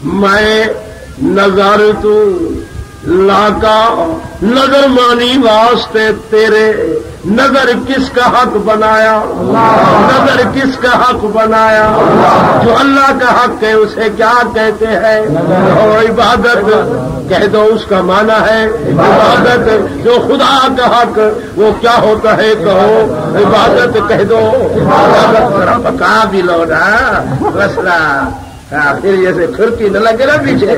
میں نظر تو لاکا نظر مانی واسطے تیرے نظر کس کا حق بنایا نظر کس کا حق بنایا جو اللہ کا حق ہے اسے کیا کہتے ہیں اور عبادت کہہ دو اس کا معنی ہے عبادت جو خدا کا حق وہ کیا ہوتا ہے کہو عبادت کہہ دو عبادت پکا بھی لو نا مسئلہ پھر جیسے کھڑکی نہ لگے نا پیچھے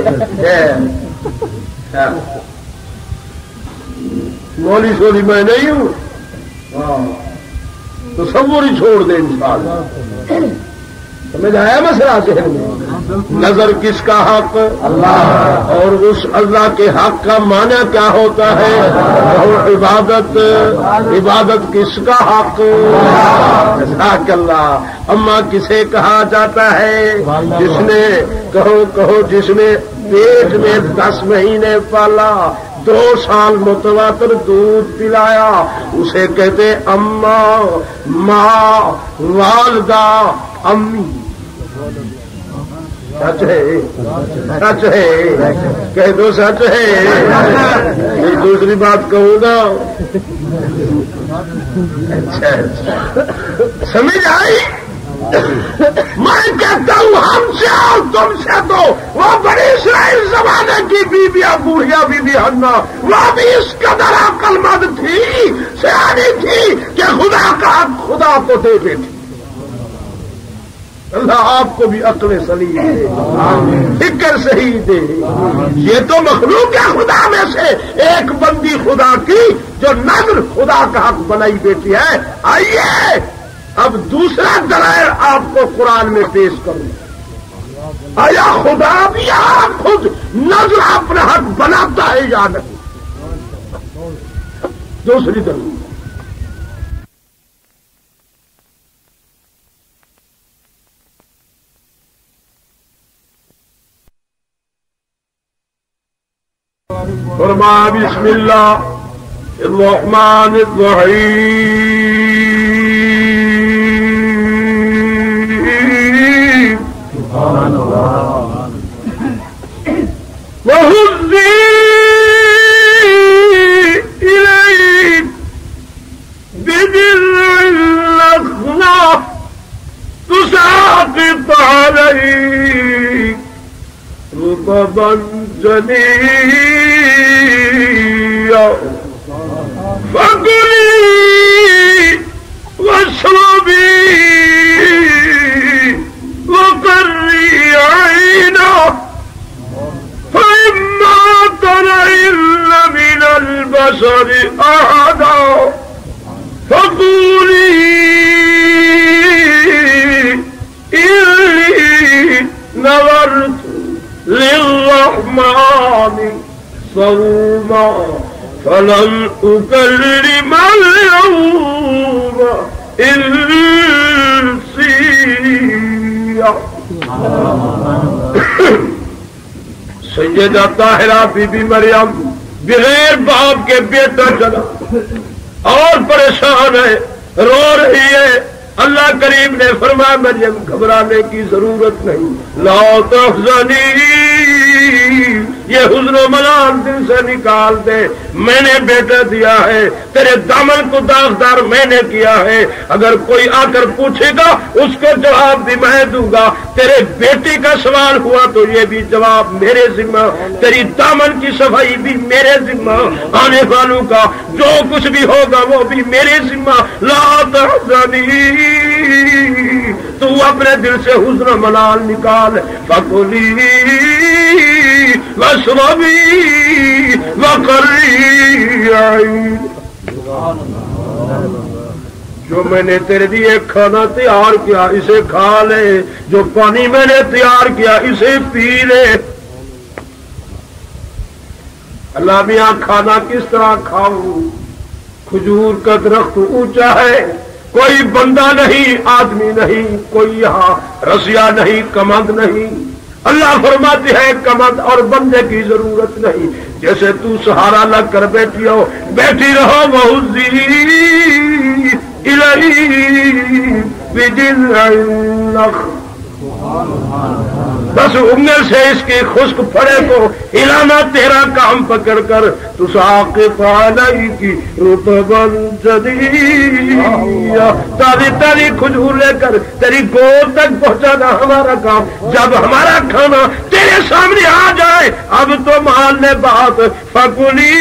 مولی سولی میں نہیں ہوں تو تصور ہی چھوڑ دیں انشاءاللہ سمجھ آیا مسئلہ ذہن میں نظر کس کا حق اللہ اور اس اللہ کے حق کا معنی کیا ہوتا ہے اور عبادت کس کا حق جزاک اللہ اما کسے کہا جاتا ہے جس نے کہو جس نے پیٹ میں 10 مہینے پالا 2 سال متواتر دودھ پلایا اسے کہتے اما ماں والدہ امی سچ ہے کہہ دو سچ ہے دوسری بات کہوں گا اچھا سمجھ آئی میں کہتا ہوں ہم سے اور تم سے تو وہ بڑی اسرائیل زمانے کی بیویاں بوڑھیا بی بی حنا وہ بھی اس قدر عقل مند تھی سیانی تھی کہ خدا کا حق خدا کو دے بیٹھی اللہ آپ کو بھی عقل سلیم دے فکر صحیح دے یہ تو مخلوق ہے خدا میں سے ایک بندی خدا کی جو نظر خدا کا حق بنائی بیٹی ہے آئیے اب دوسرا دلائل آپ کو قرآن میں پیش کروں آیا خدا بھی آپ خود نظر اپنا حق بناتا ہے یا نہیں دوسری دلیل فرمایا بسم اللہ الرحمن الرحیم وَهُزِّي إِلَيْكَ بِجِذْعِ النَّخْلَةِ تُسَاقِطْ عَلَيْكَ رُطَبًا جَنِيًّا فَكُلِي وَاشْرَبِي وَقَرِّي عَيْنًا فَإِمَّا تَرَيِنَّ مِنَ الْبَشَرِ أَحَدًا فَقُولِي إِنِّي نَذَرْتُ لِلرَّحْمَنِ صَوْمًا فَلَنْ أُكَلِّمَ الْيَوْمَ إِنسِيًّا سیدہ طاہرہ بی بی مریم بغیر باپ کے بیٹا چلا اور پریشان ہے رو رہی ہے اللہ کریم نے فرمایا مریم گھبرانے کی ضرورت نہیں لا تحزنی یہ حزن و ملال دل سے نکال دے میں نے بیٹا دیا ہے تیرے دامن کو داغدار میں نے کیا ہے اگر کوئی آ کر پوچھے گا اس کو جواب بھی میں دوں گا تیرے بیٹے کا سوال ہوا تو یہ بھی جواب میرے ذمہ تیری دامن کی صفائی بھی میرے ذمہ آنے والوں کا جو کچھ بھی ہوگا وہ بھی میرے ذمہ لا تحزنی تو اپنے دل سے حزن و ملال نکال فکلی واشربی وقرری عین جو میں نے تیرے لیے کھانا تیار کیا اسے کھا لے جو پانی میں نے تیار کیا اسے پی لے اللہ میاں کھانا کس طرح کھاؤں کھجور کا درخت اونچا ہے کوئی بندہ نہیں آدمی نہیں کوئی یہاں رسیا نہیں کمند نہیں اللہ فرماتے ہیں کمند اور بندے کی ضرورت نہیں جیسے تو سہارا لگ کر بیٹھی ہو بیٹھی رہو وَهُزِّي إِلَيْهِ بِجِذْعِ النَّخْلِ بس انگل سے اس کی خشک پھڑے کو ہلانا تیرا کام پکڑ کر تساقط علیکی رطبا جنیا، تازی تازی کھجور لے کر تیری گود تک پہنچانا ہمارا کام۔ جب ہمارا کھانا تیرے سامنے آ جائے اب تو مان لے بات، فکلی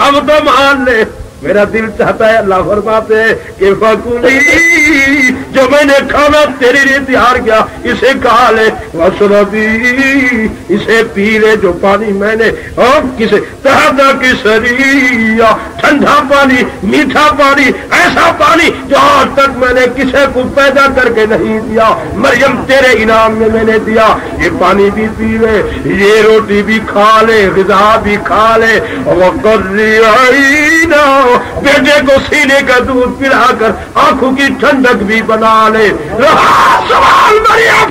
اب تو مان لے۔ میرا دل چاہتا ہے، اللہ فرماتے ہیں کہ فکلی، جو میں نے کھانا تیرے لیے تیار کیا اسے کھا لے، واشربی، اسے پی لے، جو پانی میں نے اور کسے تہذا کی سریا، ٹھنڈا پانی، میٹھا پانی، ایسا پانی جو آج تک میں نے کسی کو پیدا کر کے نہیں دیا، مریم تیرے انعام میں نے دیا۔ یہ پانی بھی پی لے، یہ روٹی بھی کھا لے، غذا بھی کھا لے، وقرری عینا، بیٹے کو سینے کا دودھ پلا کر آنکھوں کی ٹھنڈک بھی بنا لے۔ رہا سوال مریم،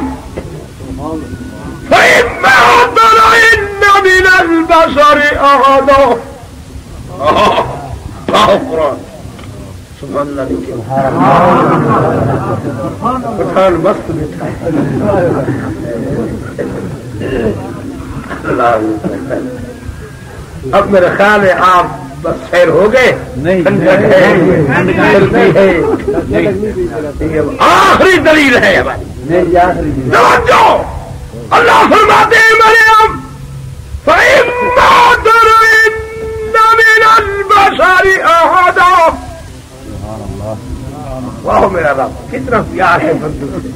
فَإِمَّا تَرَيِنَّ مِنَ الْبَشَرِ أَحَدًا، قرآن سبحان اللہ لکھے، پٹھان مست بیٹھا اللہ۔ اب میرا خیال ہے آپ بس خیر ہو گئے، آخری دلیل ہے توجہ، اللہ فرماتے ہیں مریم فَإِمَّا تَرَيِنَّ مِنَ الْبَشَرِ أَحَدًا، واہ میرا رب کتنا پیار ہے بندوں سے،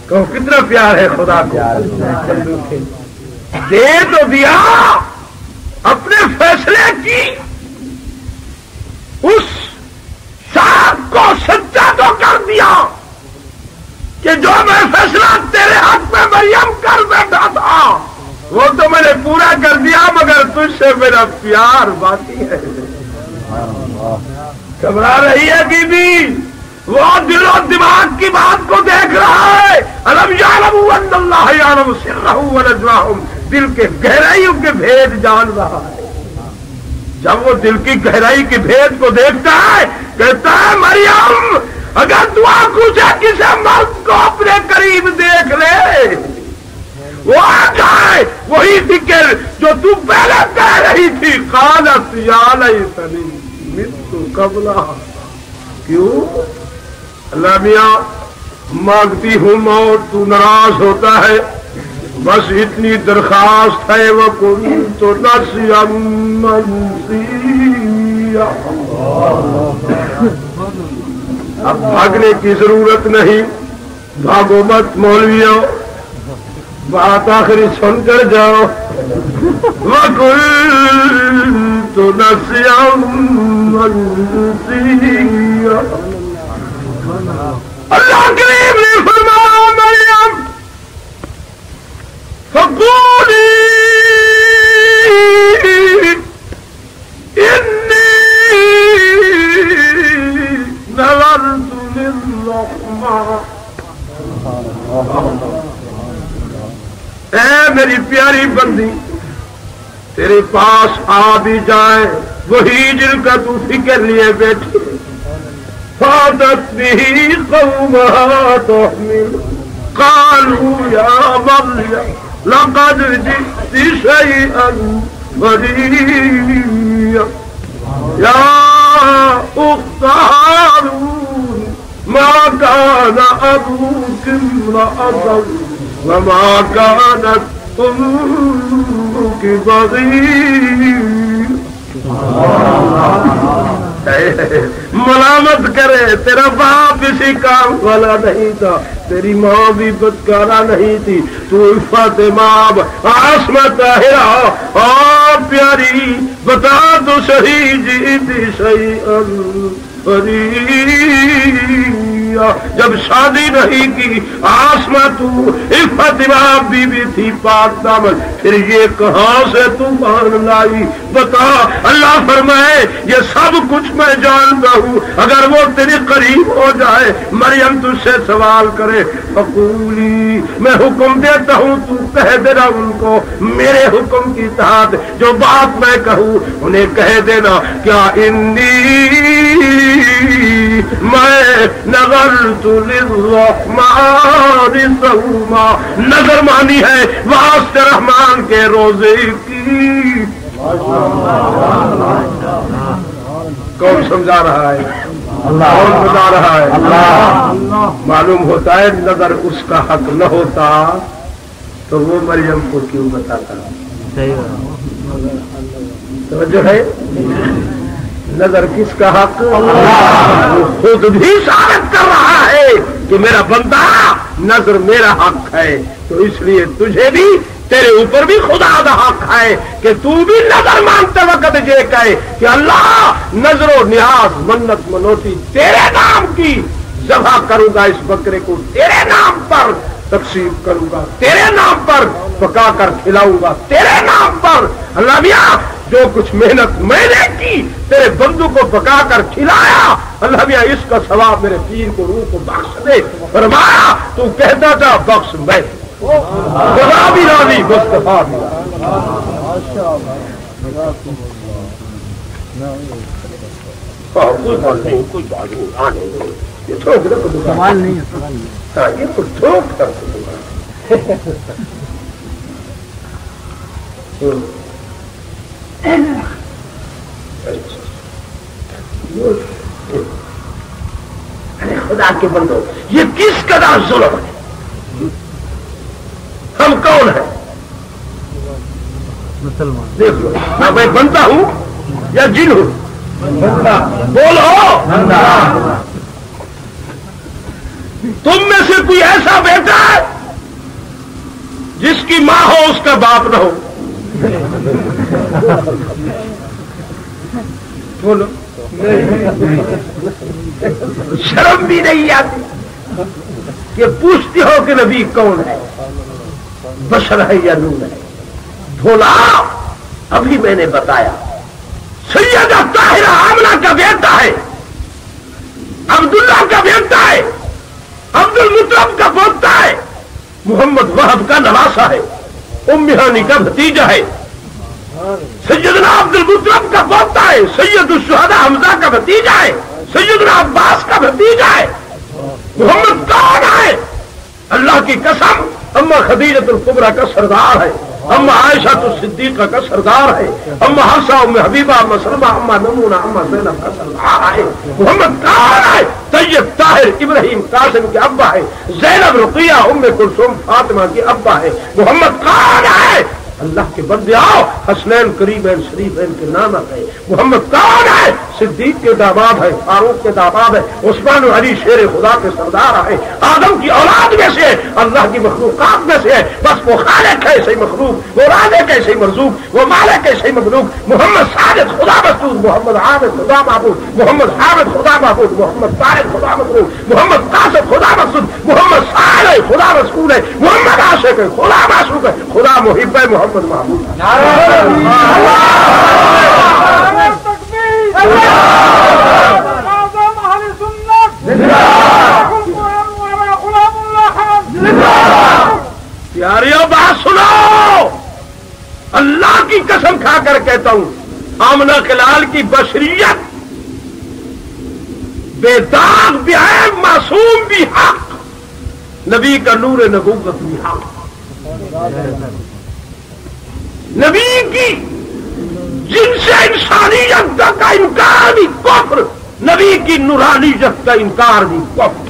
کہو کتنا پیار ہے خدا کو بندوں سے، دے تو دیا، اپنے فیصلے کی اس شاخ کو سچا تو کر دیا کہ جو میں فیصلہ تیرے حق میں مریم کر بیٹھا تھا وہ تو میں نے پورا کر دیا، مگر تجھ سے میرا پیار باقی ہے۔ گھبرا رہی ہے بی بی، وہ دل و دماغ کی بات کو دیکھ رہا ہے۔ الم یعلموا ان اللہ یعلم سرهم ونجواهم، دل کے گہرائیوں کے بھید جان رہا ہے۔ جب وہ دل کی گہرائی کے بھید کو دیکھتا ہے کہتا ہے مریم اگر دعا پوچھے کسی مرد کو اپنے قریب دیکھ لے وہ آ جائے وہی فکر جو تو پہلے کہہ رہی تھی، قالت یا لیتنی مت قبل، کیوں اللہ میاں مانگتی ہوں موت تو ناراض ہوتا ہے، بس اتنی درخواست ہے وَكُنْتُ نَسْيًا مَنْسِيًّا، اب بھاگنے کی ضرورت نہیں، بھاگو مت مولویوں، بات آخری سن کر جاؤ، وَكُنْتُ نَسْيًا مَنْسِيًّا، اللہ کریم نے فرمایا مریم فقولی انی نذرت للرحمن، اے میری پیاری بندی تیرے پاس آ بھی جائے وہی جن کا تو فکر لیے بیٹھی، فاتت به قومها تحمل قالوا يا مريم لقد جئت شيئا فريا يا أخت هارون ما كان أبوك امرأ وما كانت أمك بغيا، ملامت کرے تیرا باپ اسی کام والا نہیں تھا، تیری ماں بھی بدکارا نہیں تھی، تو عفت ماں عصمت طاہرہ، پیاری بتا تو صحیح جیتی شیئا فریا، جب شادی نہیں کی آسما تو عفت ماں بی بی تھی پاک دامن، پھر یہ کہاں سے تو مان لائی بتا؟ اللہ فرمائے یہ سب کچھ میں جانتا ہوں، اگر وہ تیرے قریب ہو جائے مریم تجھ سے سوال کرے فقولی، میں حکم دیتا ہوں تو کہہ دینا ان کو میرے حکم کی اطاعت، جو بات میں کہوں انہیں کہہ دینا، کیا انی میں نظرت للرحمن صوما، نظر مانی ہے واسطے رحمان کے روزے کی۔ کون سمجھا رہا ہے؟ اللہ۔ کون بتا رہا ہے؟ اللہ۔ معلوم ہوتا ہے نظر اس کا حق نہ ہوتا تو وہ مریم کو کیوں بتاتا؟ توجہ ہے؟ نظر کس کا حق؟ وہ خود بھی ثابت کر رہا ہے کہ میرا بندہ نظر میرا حق ہے، تو اس لیے تجھے بھی تیرے اوپر بھی خدا کا حق ہے کہ تو بھی نظر مانتے وقت یہ کہے کہ اللہ نظر و نیاز منت منوتی تیرے نام کی ذبح کروں گا، اس بکرے کو تیرے نام پر تقسیم کروں گا، تیرے نام پر پکا کر کھلاؤں گا، تیرے نام پر۔ اللہ میاں جو کچھ محنت میں نے کی تیرے بندو کو پکا کر کھلایا، اللہ میاں اس کا ثواب میرے پیر کو روح کو بخش دے۔ فرمایا تو کہتا تھا بخش میں، خدا بھی راضی مصطفیٰ بھی راضی۔ کوئی بات نہیں، یہ تھوک سوال نہیں ہے، یہ تو تھوک کر خدا کے بندو یہ کس قدر ظلم ہے؟ ہم کون ہیں؟ مسلمان۔ دیکھ لو میں بنتا ہوں یا جن ہوں؟ بولو تم میں سے کوئی ایسا بیٹا ہے جس کی ماں ہو اس کا باپ نہ ہو؟ بولو شرم بھی نہیں آتی کہ پوچھتی ہو کہ نبی کون ہے، بشر ہے یا نور ہے؟ بولا ابھی میں نے بتایا سیدہ طاہرہ آمنہ کا بیٹا ہے، عبداللہ کا بیٹا ہے، عبد المطلب کا پوتا ہے، محمد وہب کا نواسا ہے، ام ہانی کا بھتیجا ہے، سیدنا عبد المطلب کا پوتا ہے، سید الشہداء حمزہ کا بھتیجا ہے، سیدنا عباس کا بھتیجا ہے۔ محمد کون ہے؟ اللہ کی قسم اما خدیجۃ الکبریٰ کا سردار ہے، اما عائشہ صدیقہ کا سردار ہے، اما حفصہ ام حبیبہ اما سلمہ اما نمونہ اما زینب کا سردار ہے۔ محمد کون ہے؟ طیب طاہر ابراہیم قاسم کے ابا ہے، زینب رقیہ ام کلثوم فاطمہ کے ابا ہے۔ محمد کون ہے؟ اللہ کے بندے آؤ حسنین قریبین شریفین کے نانا ہے۔ محمد کون ہے؟ صدیق کے داماد ہے، فاروق کے داماد ہے، عثمان و علی شیر خدا کے سردار ہے، آدم کی اولاد میں سے اللہ کی مخلوقات میں سے ہے، بس وہ خالق ہے صحیح مخلوق، وہ رازق ہے صحیح مرزوق، وہ مالک ہے صحیح مخلوق۔ محمد صادق خدا مسعود، محمد عابد خدا معبود، محمد حامد خدا معبود، محمد طارق خدا مسعود، محمد قاسم خدا مسعود، محمد صالح خدا رسول ہے، محمد عاشق ہے، خدا معشوق ہے، خدا محب ہے، محمد محمود۔ پیاریوں بات سنو، اللہ کی قسم کھا کر کہتا ہوں آمنہ کلال کی بشریت بے داغ بھی ہے، معصوم بھی حق، نبی کا نور نبوت بھی حق، نبی کی جن سے انسانیت کا انکار بھی کفر، نبی کی نورانیت کا انکار بھی کفر۔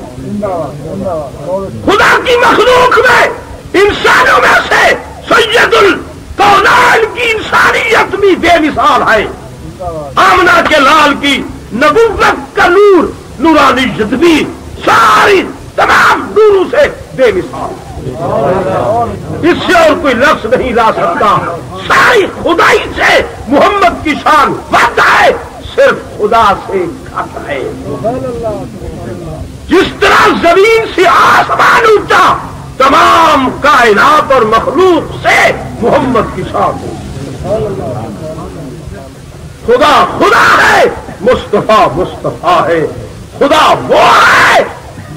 خدا کی مخلوق میں انسانوں میں سے سید الکونین کی انسانیت بھی بے مثال ہے، آمنہ کے لال کی نبوت کا نور نورانیت بھی ساری تمام نوروں سے بے مثال، اس سے اور کوئی لفظ نہیں لا سکتا۔ ساری خدائی سے محمد کی شان وعدہ ہے، صرف خدا سے گھٹ ہے۔ جس طرح زمین سے آسمان اونچا، تمام کائنات اور مخلوق سے محمد کی شان ہے۔ خدا خدا ہے، مصطفیٰ مصطفیٰ ہے۔ خدا وہ ہے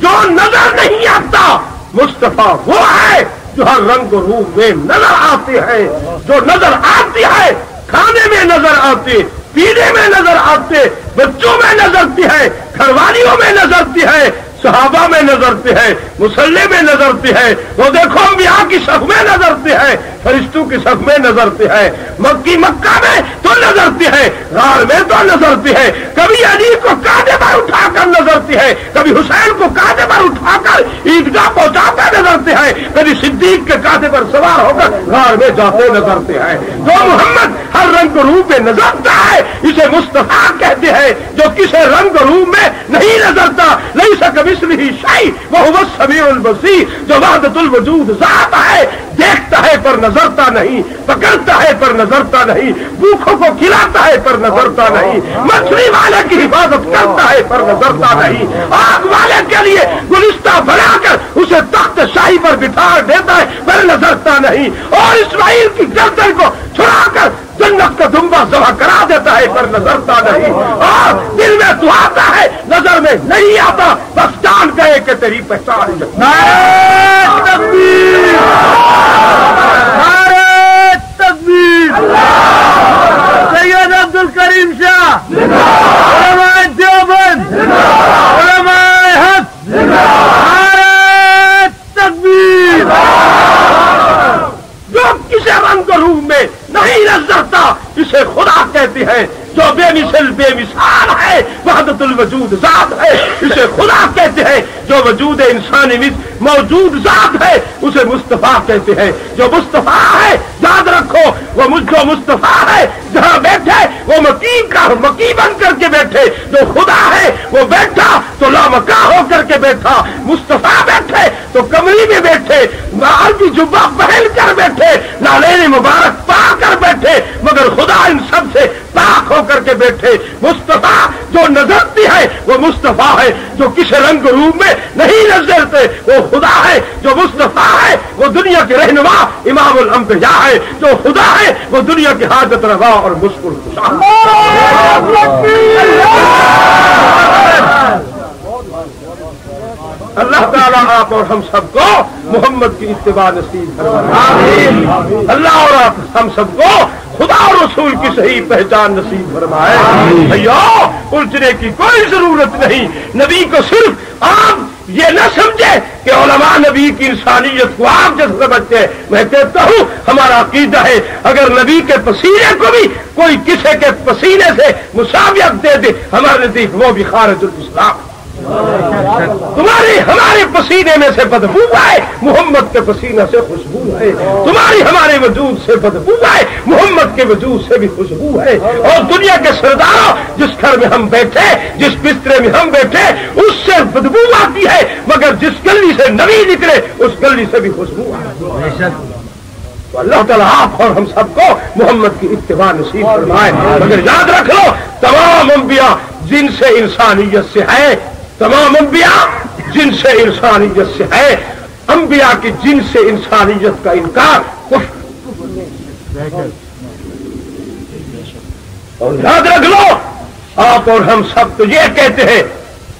جو نظر نہیں آتا، مصطفیٰ وہ ہے جو ہر رنگ و روپ میں نظر آتے ہیں، جو نظر آتی ہے، کھانے میں نظر آتے، پینے میں نظر آتے، بچوں میں نظرتی ہے، گھر والیوں میں نظرتی ہے، صحابہ میں نظرتی ہے، مسلح میں نظرتی ہے، وہ دیکھو انبیاء کی صف میں نظرتی ہے، فرشتوں کی صف میں نظرتی ہے، مکہ میں تو نظرتی ہے، غار میں تو نظرتی ہے، کبھی علی کو کاندھے پر اٹھا کر نظرتی ہے، کبھی حسین کو کاندھے پر اٹھا کر عیدگاہ پہنچا کر نظرتے ہیں، کبھی صدیق کے کاندھے پر سوار ہو کر غار میں جاتے نظرتے ہیں۔ جو محمد ہر رنگ روپ میں نظرتا ہے اسے مصطفیٰ کہتے ہیں، جو کسی رنگ روپ میں نہیں نظرتا نہیں سکب اس لیے شاہی وہ السمیع البصیر، جو وحدت الوجود ذات ہے، دیکھتا ہے پر نظرتا نہیں، پکڑتا ہے پر نظرتا نہیں، بھوکھوں کو کھلاتا ہے پر نظرتا نہیں، مچھلی والے کی حفاظت کرتا ہے پر نظرتا نہیں، آگ والے کے لیے گلستہ بنا کر اسے تخت شاہی پر بٹھا دیتا ہے پر نظرتا نہیں، اور اسماعیل کی گردن کو چھڑا کر جنت کا دمبا ذبح کرا دیتا ہے پر نظرتا نہیں، اور دل میں تو آتا ہے نظر میں نہیں آتا، بس جان گئے کہ تیری پہچان۔ نعرہ تکبیر، نعرہ تکبیر، سید عبد الکریم شاہ، علماء دیوبند، علماء حق، نعرہ تکبیر۔ جو کسی رنگ روح میں نہیں نظرتا اسے خدا کہتے ہیں، جو بے مثل بے مثال ہے وحدت الوجود ذات ہے اسے خدا کہتے ہیں، جو وجود انسانی میں موجود ذات ہے اسے مصطفیٰ کہتے ہیں، جو مصطفیٰ ہے یاد رکھو وہ جو مصطفیٰ ہے جہاں بیٹھے وہ مکی بن کر کے بیٹھے، جو خدا ہے وہ بیٹھا تو لامکاں ہو کر کے بیٹھا، مصطفیٰ بیٹھے تو کمری میں بیٹھے، عربی جبہ پہن کر بیٹھے، نالین مبارک پا کر بیٹھے، مگر خدا ان سب سے پاک ہو کر کے بیٹھے۔ مصطفیٰ جو نظرتی ہے وہ مصطفیٰ ہے، جو کسی رنگ روپ میں نہیں نظرتے وہ خدا ہے، جو مصطفیٰ ہے وہ دنیا کے رہنما امام الانبیاء ہے، جو خدا ہے وہ دنیا کی حاجت روا اور مشکل کشا۔ اللہ تعالیٰ آپ اور ہم سب کو محمد کی اتباع نصیب فرمائے، اللہ اور آپ ہم سب کو خدا اور رسول کی صحیح پہچان نصیب فرمائے۔ بھائیو الجھنے کی کوئی ضرورت نہیں، نبی کو صرف آپ یہ نہ سمجھے کہ علماء نبی کی انسانیت کو آپ جیسے سمجھتے ہیں، میں کہتا ہوں ہمارا عقیدہ ہے اگر نبی کے پسینے کو بھی کوئی کسی کے پسینے سے مساویت دے دے ہمارے نزدیک وہ بھی خارج الاسلام۔ تمہاری ہمارے پسینے میں سے بدبو آئے محمد کے پسینے سے خوشبو ہے، تمہاری ہمارے وجود سے بدبو آئے محمد کے وجود سے بھی خوشبو ہے، اور دنیا کے سرداروں جس گھر میں ہم بیٹھے جس بسترے میں ہم بیٹھے اس سے بدبو آتی ہے، مگر جس گلی سے نبی نکلے اس گلی سے بھی خوشبو آتی ہے۔ تو اللہ تعالیٰ آپ اور ہم سب کو محمد کی اتباع نصیب فرمائے۔ مگر یاد رکھ لو تمام انبیاء جن سے انسانیت سے ہے، تمام انبیاء جن سے انسانیت سے ہے، انبیاء کی جن سے انسانیت کا انکار اور یاد رکھ لو آپ اور ہم سب تو یہ کہتے ہیں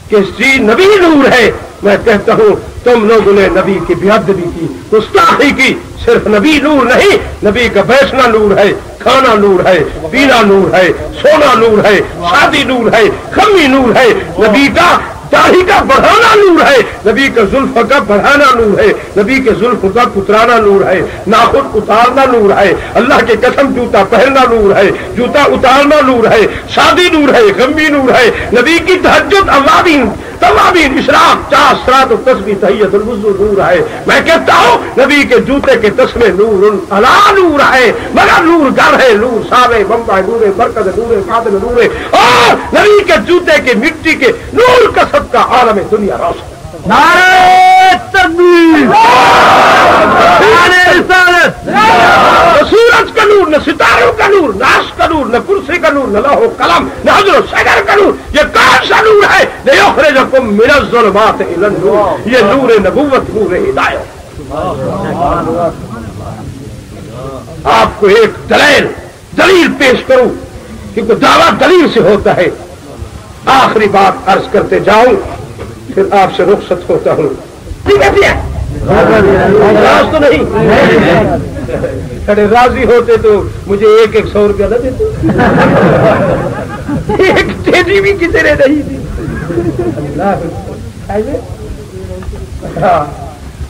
کہ جی نبی نور ہے، میں کہتا ہوں تم لوگوں نے نبی کی بے ادبی کی، گستاخی کی۔ صرف نبی نور نہیں، نبی کا بیٹھنا نور ہے، کھانا نور ہے، پینا نور ہے، سونا نور ہے، شادی نور ہے، خمی نور ہے، نبی کا داڑھی کا بڑھانا نور ہے، نبی کا زلف کا بڑھانا نور ہے، نبی کے زلف کا کترانا نور ہے، ناخن اتارنا نور ہے، اللہ کے قسم جوتا پہننا نور ہے، جوتا اتارنا نور ہے، شادی نور ہے، غمی نور ہے، نبی کی تہجد اوابین توابین اشراق چاس رات و تسبیح تحیت الوضو نور ہے۔ میں کہتا ہوں نبی کے جوتے کے تسمے نور علا نور ہے، مگر نور گھر ہے، نور ساوے بمبا نور برکت نور قادم نور، اور نبی کے جوتے کے مٹی کے نور کا سب کا عالم دنیا روشن۔ نعرہ تکبیر، نعرہ رسالت، نہ سورج کا نور، نہ ستاروں کا نور، نہ عرش کا نور، نہ کرسی کا نور، نہ لوح و قلم، نہ حجر و شجر کا نور، یہ کون سا نور ہے؟ لیخرجکم من الظلمات الی النور، یہ نور نبوت، نور ہدایت۔ آپ کو ایک دلیل پیش کروں کیونکہ دعویٰ دلیل سے ہوتا ہے۔ آخری بات عرض کرتے جاؤں پھر آپ سے رخصت ہوتا ہوں۔ ٹھیک ہے ناراض تو نہیں؟ راضی ہوتے تو مجھے 100 روپیہ نہ دیتے، ایک تیزی بھی کسی نے نہیں دی،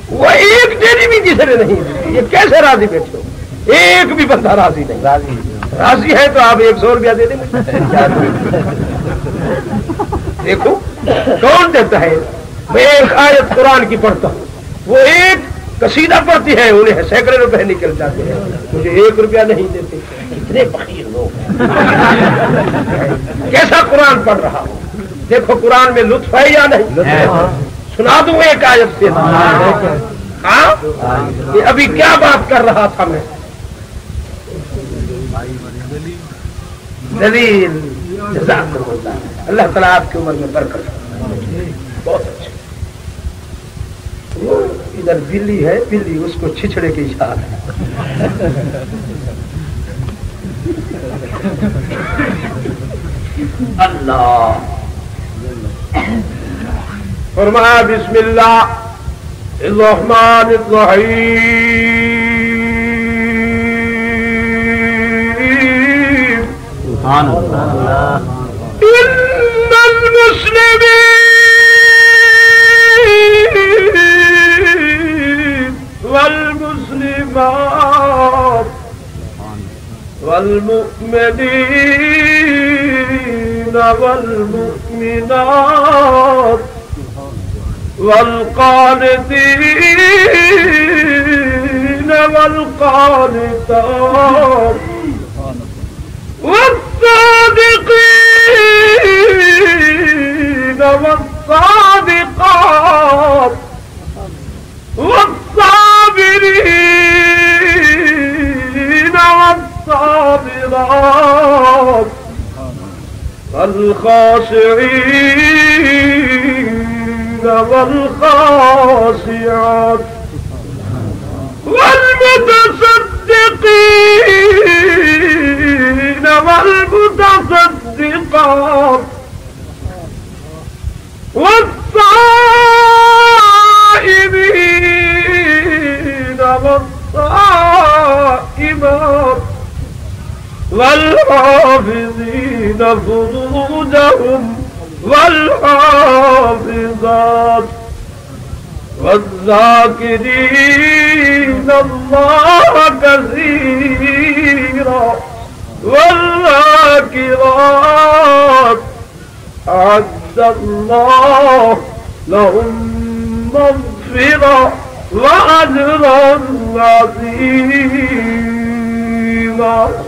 وہ ایک تیزی بھی کسی نے نہیں دی، یہ کیسے راضی بیٹھے ہو؟ ایک بھی بندہ راضی نہیں، راضی ہے تو آپ 100 روپیہ دے دیں۔ دیکھو کون دیتا ہے؟ میں ایک آیت قرآن کی پڑھتا ہوں، وہ ایک قصیدہ پڑھتی ہے، انہیں سینکڑے روپے نکل جاتے ہیں، مجھے 1 روپیہ نہیں دیتے۔ کتنے بخیل لوگ ہیں، کیسا قرآن پڑھ رہا ہوں؟ دیکھو قرآن میں لطف ہے یا نہیں؟ سنا دوں ایک آیت سے؟ ہاں ابھی کیا بات کر رہا تھا میں؟ دلیل جزاکم اللہ، اللہ تعالیٰ آپ کی عمر میں برکت، بہت اچھا۔ ادھر بلی ہے، بلی اس کو چھچڑے کی اشارہ ہے۔ اللہ فرمایا بسم اللہ الرحمن الرحیم سبحان اللہ ان المسلمین والمسلمات والمؤمنین والمؤمنات والقانتين والقانتات والصادقين والصادقات والصابرين والصابرات والخاشعين والخاشعات والمتصدقين والمتصدقات والصائمين والصائمات والحافظين فروجهم والحافظات والذاكرين الله كثيرا والذاكرات أعد الله لهم مغفرة وأجرا عظيما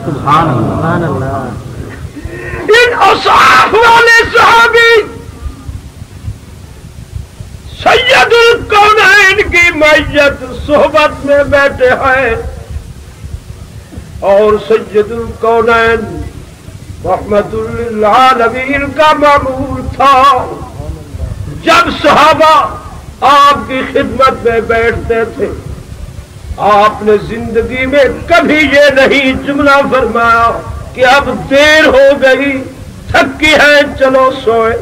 سبحان اللہ ان اصحاب والے صحابی سید الکونین کی معیت صحبت میں بیٹھے ہیں اور سید الکونین رحمت للعالمین کا معمول تھا جب صحابہ آپ کی خدمت میں بیٹھتے تھے آپ نے زندگی میں کبھی یہ نہیں جملہ فرمایا کہ اب دیر ہو گئی تھکی ہے چلو سوئے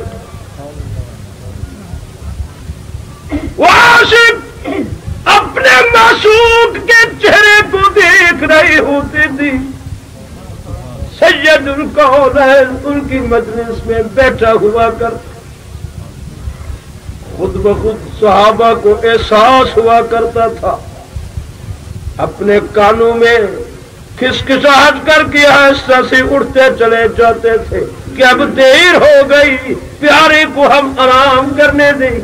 وہ عاشق اپنے معشوق کے چہرے کو دیکھ رہی ہوتی تھی سید الکونین ان کی مجلس میں بیٹھا ہوا کر خود بخود صحابہ کو احساس ہوا کرتا تھا اپنے کانوں میں کھسکساہٹ کر کے آہستہ سے اٹھتے چلے جاتے تھے کہ اب دیر ہو گئی پیارے کو ہم آرام کرنے دیں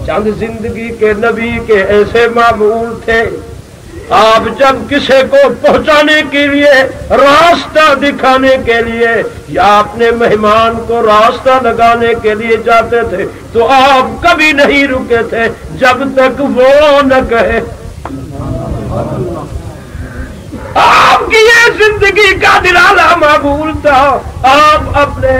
چند زندگی کے نبی کے ایسے معمول تھے آپ جب کسی کو پہنچانے کے لیے راستہ دکھانے کے لیے یا اپنے مہمان کو راستہ لگانے کے لیے جاتے تھے تو آپ کبھی نہیں رکے تھے جب تک وہ نہ کہے آپ کی یہ زندگی کا دلالہ معمول تھا آپ اپنے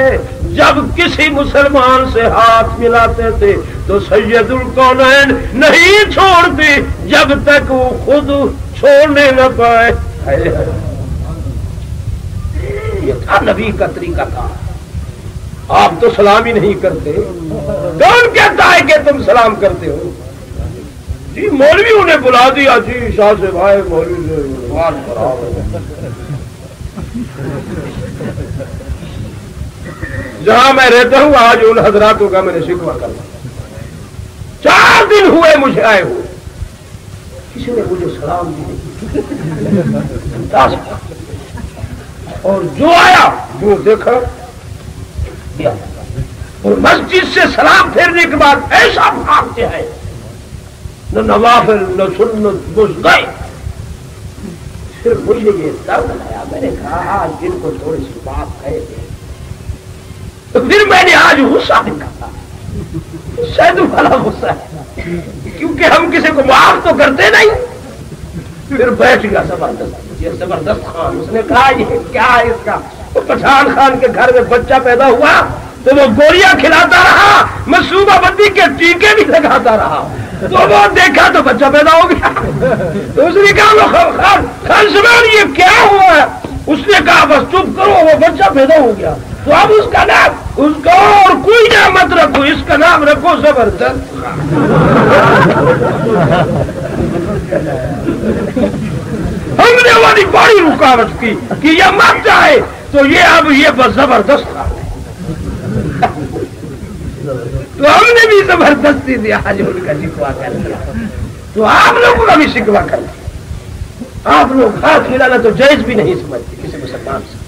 جب کسی مسلمان سے ہاتھ ملاتے تھے تو سید الکونین نہیں چھوڑتے جب تک وہ خود چھوڑنے نہ پائے یہ تھا نبی کا طریقہ تھا آپ تو سلام ہی نہیں کرتے کون کہتا ہے کہ تم سلام کرتے ہو جی مولویوں نے بلا دیا جی شاہ سے بھائی مولوی سے بات کراؤ. جہاں میں رہتا ہوں آج ان حضراتوں کا میں نے شکوہ کرنا. 4 دن ہوئے مجھے آئے ہوئے, کسی نے مجھے سلام دی اور جو آیا جو دیکھا دیا, اور مسجد سے سلام پھیرنے کے بعد ایسا بھاگتے ہیں, نہ نوافل نہ سنت بس گئے. پھر مجھے یہ درد آیا, میں نے کہا آج جن کو تھوڑی سی بات کہے تھے تو پھر میں نے آج غصہ دکھایا. شاید والا غصہ ہے کیونکہ ہم کسی کو معاف تو کرتے نہیں. پھر بیٹھ گیا زبردست, یہ زبردست خان. اس نے کہا یہ کیا ہے اس کا؟ وہ پٹھان خان کے گھر میں بچہ پیدا ہوا تو وہ گولیاں کھلاتا رہا, منصوبہ بندی کے ٹیکے بھی لگاتا رہا, تو وہ دیکھا تو بچہ پیدا ہو گیا. تو اس نے کہا خان سمان یہ کیا ہوا ہے؟ اس نے کہا بس چپ کرو, وہ بچہ پیدا ہو گیا. تو اب اس کا نام اس کا اور کوئی نام مت رکھو, اس کا نام رکھو زبردست. ہم نے والی بڑی رکاوٹ کی کہ یہ مت جائے, تو یہ اب یہ بس زبردست تھا. تو ہم نے بھی زبردستی دیا آج ان کا شکوا کر دیا. تو آپ لوگوں کا بھی شکوا کر دیا. آپ لوگ ہاتھ ملانا تو جائز بھی نہیں سمجھتے کسی مسلمان سے.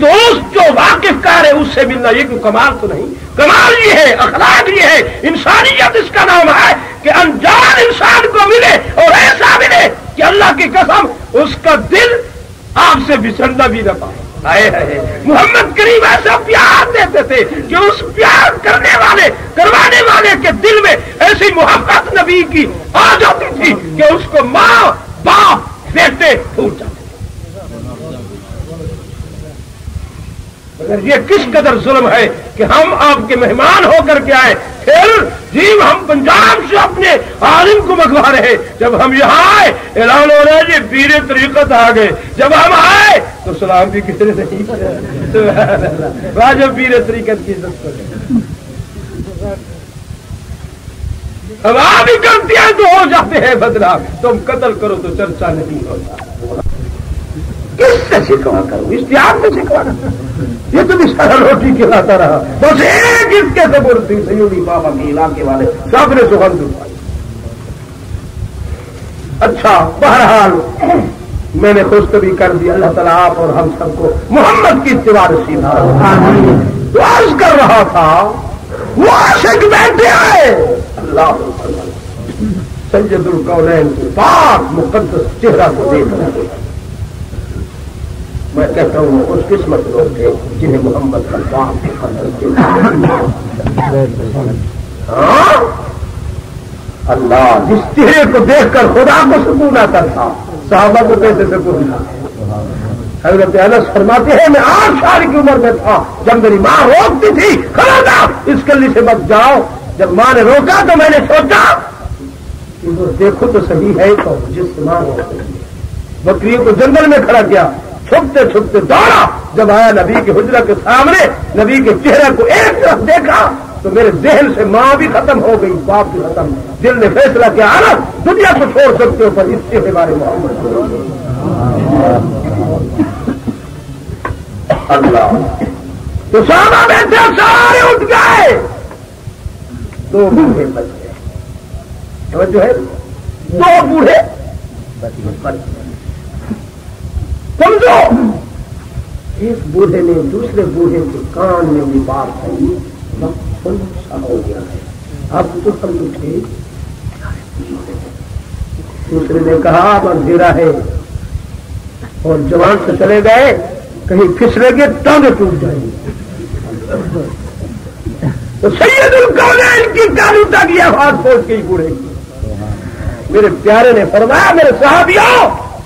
دوست جو واقف کار ہے اس سے ملنا یہ کوئی کمال تو نہیں. کمال یہ ہے, اخلاق یہ ہے, انسانیت اس کا نام ہے کہ انجان انسان کو ملے اور ایسا ملے کہ اللہ کی قسم اس کا دل آپ سے بچھڑنا بھی نہ پائے. محمد کریم ایسا پیار دیتے تھے کہ اس پیار کروانے والے کے دل میں ایسی محبت نبی کی آ جاتی تھی کہ اس کو ماں باپ بیٹے پھول جاتے. مگر یہ کس قدر ظلم ہے کہ ہم آپ کے مہمان ہو کر کے آئے, پھر جی ہم پنجاب سے اپنے عالم کو منگوا رہے, جب ہم یہاں آئے اعلان ہو رہا ہے جی پیر طریقت آ گئے. جب ہم آئے تو سلام بھی کسی نے نہیں کیا. جب پیر طریقت کی عزت کرے اب آپ ہی کرتے ہیں تو ہو جاتے ہیں بدلا. تم قتل کرو تو چرچا نہیں ہوتا. کس سے شکوا کرو؟ اشتہار سے شکوا کرو. یہ تو سارا روٹی کھلاتا رہا, بس ایک اس کے سبر تھی سیودی بابا کے علاقے والے سب نے سگندھ اٹھائی. اچھا بہرحال میں نے خوشخبری کر دی. اللہ تعالیٰ آپ اور ہم سب کو محمد کی اتباع نصیب فرمائے. تو عرض کر رہا تھا وہ عاشق بیٹھے آئے اللہ سید القونین کے پاک مقدس چہرہ کو دیکھ رہے. میں کہتا ہوں اس قسمت لوگ تھے جنہیں محمد کا پاک اللہ جس چہرے کو دیکھ کر خدا کو سکون آتا تھا, صحابہ کو کیسے سکون تھا. حضرت انس فرماتے ہیں میں 8 سال کی عمر میں تھا جب میری ماں روکتی تھی خبردار اس گلی سے مت جاؤ. جب ماں نے روکا تو میں نے سوچا دیکھو تو صحیح ہے تو جس سے ماں روکتی بکریوں کو جنگل میں کھڑا کیا, چھپتے چھپتے دوڑا. جب آیا نبی کے حجرہ کے سامنے نبی کے چہرے کو ایک طرف دیکھا تو میرے ذہن سے ماں بھی ختم ہو گئی, باپ بھی ختم. دل نے فیصلہ کیا آنا دنیا کو چھوڑ سکتے ہو پر اس چہرے بارے محمد اللہ. تو صحابہ بیٹھے سارے اٹھ گئے, 2 بوڑھے بچ گئے. جو ہے 2 بوڑھے بچ گئے. سمجھو ایک بوڑھے نے دوسرے بوڑھے کے کان میں بھی بات کری, ہو گیا ہے اب تو سمجھ اٹھے. دوسرے نے کہا اب اندھیرا ہے اور جوان سے چلے گئے کہیں پھسلے گے ٹانگیں ٹوٹ جائیں گی. تو سید القونین کی کالو تک یہ آواز پہنچ گئی بوڑھے کی. میرے پیارے نے فرمایا میرے صحابیوں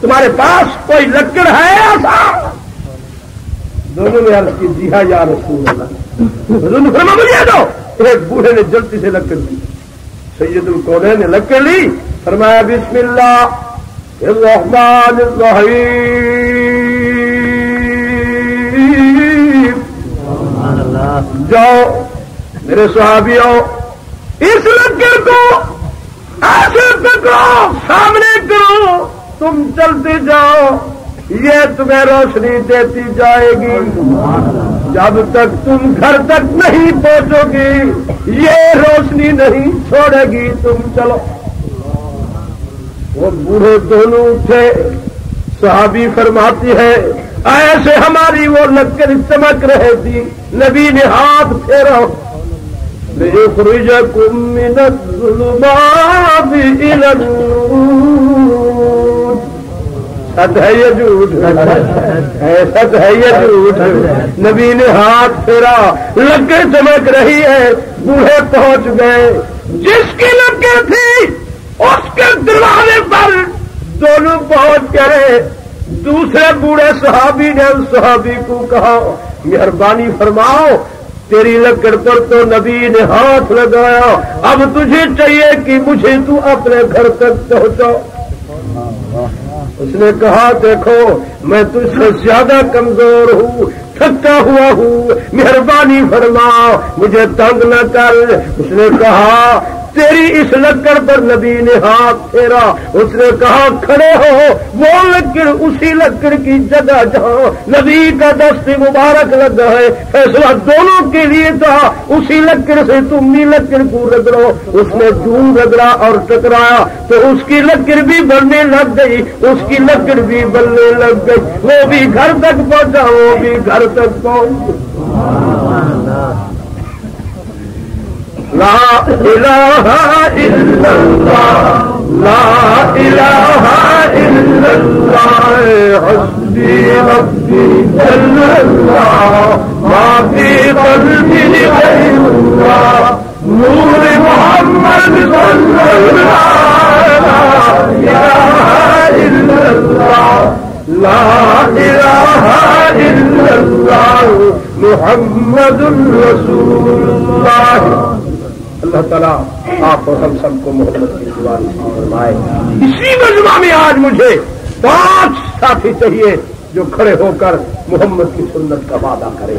تمہارے پاس کوئی لکڑ ہے ایسا؟ دونوں نے عرض کی جی ہاں یا رسول اللہ. حضور نے فرمایا مجھے دو. ایک بوڑھے نے جلدی سے لکڑ دی. سید القونین نے لکڑ لی, فرمایا بسم اللہ الرحمن الرحیم. جاؤ میرے صحابیوں اس لکڑ کو ایسے پکڑو سامنے کرو تم چلتے جاؤ یہ تمہیں روشنی دیتی جائے گی جب تک تم گھر تک نہیں پہنچو گی یہ روشنی نہیں چھوڑے گی تم چلو وہ بوڑھے دونوں اٹھے صحابی فرماتی ہے ایسے ہماری وہ لکڑ چمک رہے تھی نبی نے ہاتھ پھیرا لِيُخْرِجَكُم مِّنَ الظُّلُمَاتِ إِلَى النُّورِ سچ ہے یہ جھوٹ سچ ہے یہ جھوٹ نبی نے ہاتھ پھیرا لکڑ چمک رہی ہے بوڑھے پہنچ گئے جس کی لکڑ تھی اس کے دروازے پر دونوں پہنچ گئے دوسرے بوڑھے صحابی نے اس صحابی کو کہا مہربانی فرماؤ تیری لکڑ پر تو نبی نے ہاتھ لگایا اب تجھے چاہیے کہ مجھے تو اپنے گھر تک پہنچا اس نے کہا دیکھو میں تجھ سے زیادہ کمزور ہوں تھکا ہوا ہوں مہربانی فرما مجھے تنگ نہ کر اس نے کہا تیری اس لکڑ پر نبی نے ہاتھ پھیرا اس نے کہا کھڑے ہو وہ لکڑ اسی لکڑ کی جگہ جہاں نبی کا دست مبارک لگا ہے فیصلہ دونوں کے لیے تھا اسی لکڑ سے تم نے لکڑ کو رگڑو اس نے جوں رگڑا اور ٹکرایا تو اس کی لکڑ بھی بننے لگ گئی اس کی لکڑ بھی بننے لگ گئی وہ بھی گھر تک پہنچا وہ بھی گھر تک پہنچ لا الہ الا اللہ لا الہ الا اللہ حسبی ربی جل اللہ ما فی قلبی غیر اللہ نور محمد صلی اللہ لا الہ الا اللہ لا الہ الا اللہ محمد رسول اللہ اللہ تعالیٰ آپ اور ہم سب کو محمد کی زبان فرمائے اسی مجمع میں آج مجھے 5 ساتھی چاہیے جو کھڑے ہو کر محمد کی سنت کا وعدہ کریں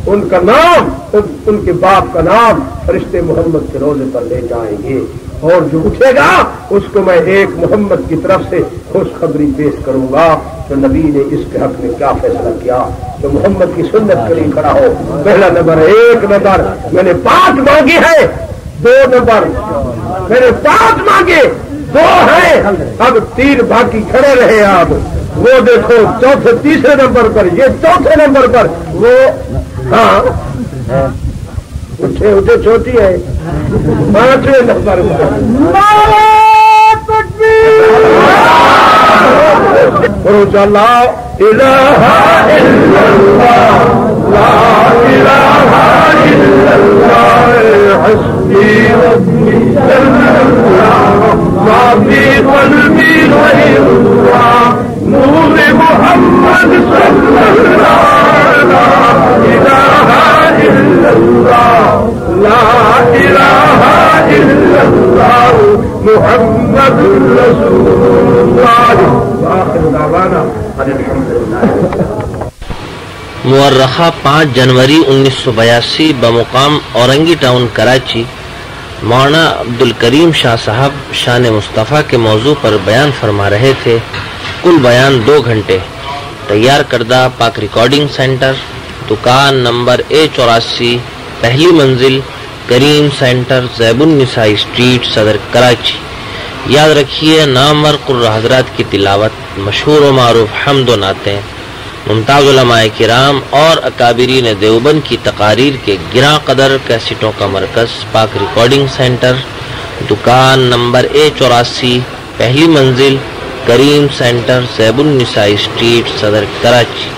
ان کا نام ان کے باپ کا نام فرشتے محمد کے روزے پر لے جائیں گے اور جو اٹھے گا اس کو میں ایک محمد کی طرف سے خوشخبری پیش کروں گا تو نبی نے اس کے حق میں کیا فیصلہ کیا تو محمد کی سنت کے لیے کھڑا ہو پہلا نمبر 1 نمبر میں نے 5 مانگی ہے 2 نمبر میں نے 5 مانگے 2 ہیں اب 3 باقی کھڑے رہے آپ وہ دیکھو تیسرے نمبر پر یہ 4تھے نمبر پر وہ ہاں اٹھے چھوٹی ہے 5ویں نمبر پر لا الہ الا اللہ لا الہ الا اللہ حسبی ربی جل اللہ ما فی قلبی غیر اللہ نور محمد صلی اللہ لا الہ الا اللہ لا الہ الا اللہ محمد رسول اللہ آخر دعوانا الحمدللہ مورخہ 5 جنوری 1982 بمقام اورنگی ٹاؤن کراچی مولانا عبدالکریم شاہ صاحب شان مصطفیٰ کے موضوع پر بیان فرما رہے تھے کل بیان 2 گھنٹے تیار کردہ پاک ریکارڈنگ سینٹر دکان نمبر A84 پہلی منزل کریم سینٹر زیب النسائی اسٹریٹ صدر کراچی یاد رکھیے نامور قرہ حضرات کی تلاوت مشہور و معروف حمد و نعتیں ممتاز علماء کرام اور اکابرین دیوبند کی تقاریر کے گراں قدر کیسٹوں کا مرکز پاک ریکارڈنگ سینٹر دکان نمبر A84 پہلی منزل کریم سینٹر زیب النسائی اسٹریٹ صدر کراچی